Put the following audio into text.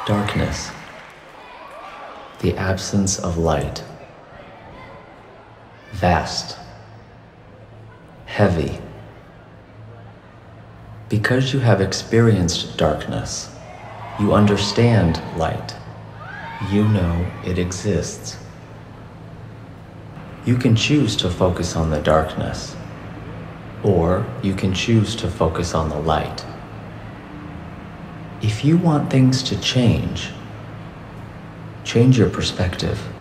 Darkness, the absence of light. Vast, heavy. Because you have experienced darkness, you understand light. You know it exists. You can choose to focus on the darkness, or you can choose to focus on the light. If you want things to change your perspective.